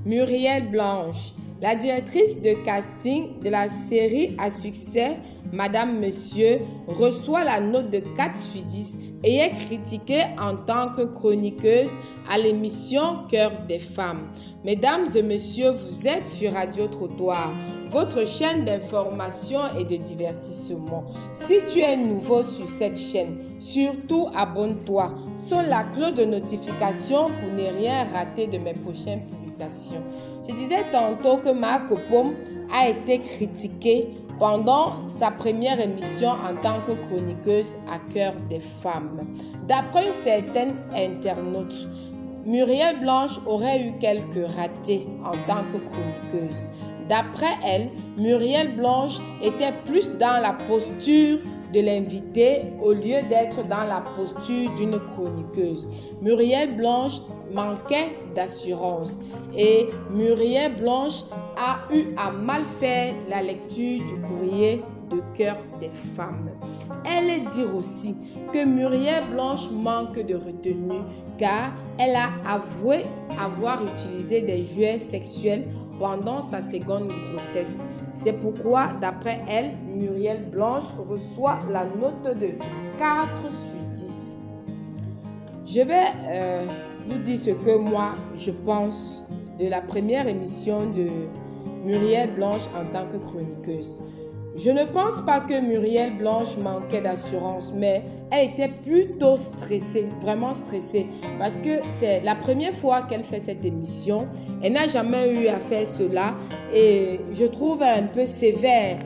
Muriel Blanche, la directrice de casting de la série à succès Madame Monsieur, reçoit la note de 4 sur 10 et est critiquée en tant que chroniqueuse à l'émission Cœur des femmes. Mesdames et messieurs, vous êtes sur Radio Trottoir, votre chaîne d'information et de divertissement. Si tu es nouveau sur cette chaîne, surtout abonne-toi. Sonne la cloche de notification pour ne rien rater de mes prochaines publications. Je disais tantôt que Marc Pomme a été critiquée pendant sa première émission en tant que chroniqueuse à Cœur des femmes. D'après une certaine internaute, Muriel Blanche aurait eu quelques ratés en tant que chroniqueuse. D'après elle, Muriel Blanche était plus dans la posture de l'invité au lieu d'être dans la posture d'une chroniqueuse. Muriel Blanche manquait d'assurance et Muriel Blanche a eu à mal faire la lecture du courrier de Cœur des femmes. Elle dit aussi que Muriel Blanche manque de retenue car elle a avoué avoir utilisé des jouets sexuels pendant sa seconde grossesse. C'est pourquoi, d'après elle, Muriel Blanche reçoit la note de 4 sur 10. Je vais vous dire ce que moi, je pense de la première émission de Muriel Blanche en tant que chroniqueuse. Je ne pense pas que Muriel Blanche manquait d'assurance, mais elle était plutôt stressée, vraiment stressée, parce que c'est la première fois qu'elle fait cette émission. Elle n'a jamais eu à faire cela et je trouve un peu sévère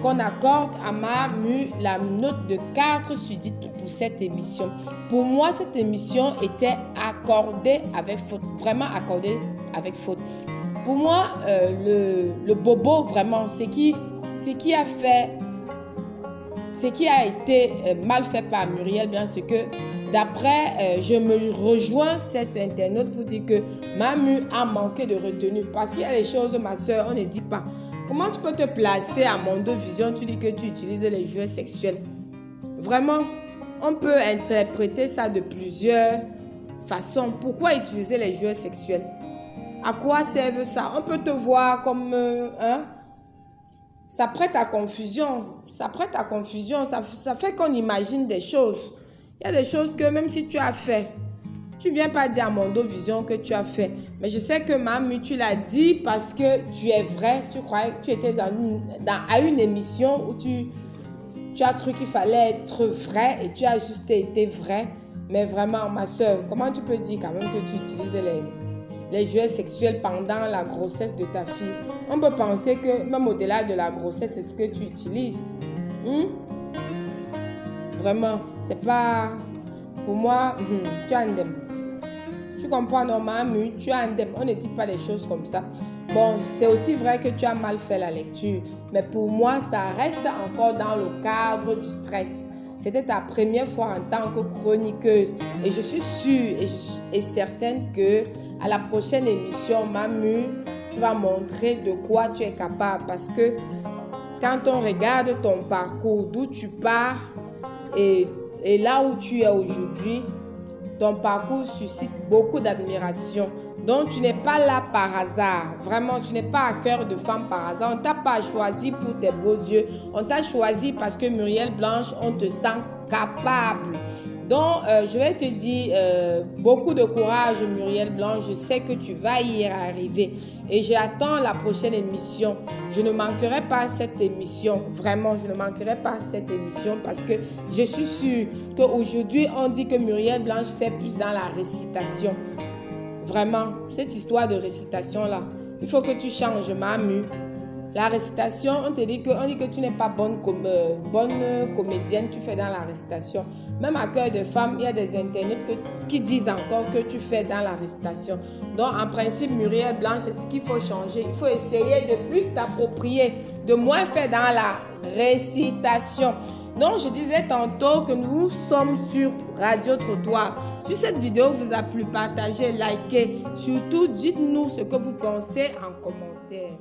qu'on accorde à Mamu la note de 4 sur 10 pour cette émission. Pour moi, cette émission était accordée avec faute, vraiment accordée avec faute. Pour moi, le bobo, vraiment, ce qui a été mal fait par Muriel Blanche, c'est que d'après, je me rejoins cette internaute pour dire que Mamu a manqué de retenue. Parce qu'il y a des choses, ma soeur, on ne dit pas. Comment tu peux te placer à Mondo Vision, tu dis que tu utilises les jouets sexuels? Vraiment, on peut interpréter ça de plusieurs façons. Pourquoi utiliser les jouets sexuels? À quoi servent ça? On peut te voir comme... Ça prête à confusion. Ça fait qu'on imagine des choses. Il y a des choses que même si tu as fait, tu ne viens pas dire à Mondo Vision que tu as fait. Mais je sais que Mamu, tu l'as dit parce que tu es vrai. Tu croyais que tu étais à une émission où tu as cru qu'il fallait être vrai et tu as juste été vrai. Mais vraiment, ma soeur, comment tu peux dire quand même que tu utilises les jouets sexuels pendant la grossesse de ta fille? On peut penser que même au-delà de la grossesse, c'est ce que tu utilises. Vraiment, c'est pas... Pour moi, tu as un dème. Tu comprends, normalement, tu as un dème. On ne dit pas des choses comme ça. Bon, c'est aussi vrai que tu as mal fait la lecture. Mais pour moi, ça reste encore dans le cadre du stress. C'était ta première fois en tant que chroniqueuse. Et je suis sûre et certaine que à la prochaine émission, Mamu, tu vas montrer de quoi tu es capable. Parce que quand on regarde ton parcours, d'où tu pars et là où tu es aujourd'hui, ton parcours suscite beaucoup d'admiration. Donc, tu n'es pas là par hasard. Vraiment, tu n'es pas à Cœur de femme par hasard. On ne t'a pas choisi pour tes beaux yeux. On t'a choisi parce que Muriel Blanche, on te sent capable. Donc, je vais te dire beaucoup de courage, Muriel Blanche. Je sais que tu vas y arriver. Et j'attends la prochaine émission. Je ne manquerai pas cette émission. Vraiment, je ne manquerai pas cette émission parce que je suis sûre qu'aujourd'hui, on dit que Muriel Blanche fait plus dans la récitation. Vraiment, cette histoire de récitation-là, il faut que tu changes, Mamu. La récitation, on dit que tu n'es pas bonne comédienne, tu fais dans la récitation. Même à Cœur de femme, il y a des internautes qui disent encore que tu fais dans la récitation. Donc, en principe, Muriel Blanche, c'est ce qu'il faut changer. Il faut essayer de plus t'approprier, de moins faire dans la récitation. Donc, je disais tantôt que nous sommes sur Radio Trottoir. Si cette vidéo vous a plu, partagez, likez. Surtout, dites-nous ce que vous pensez en commentaire.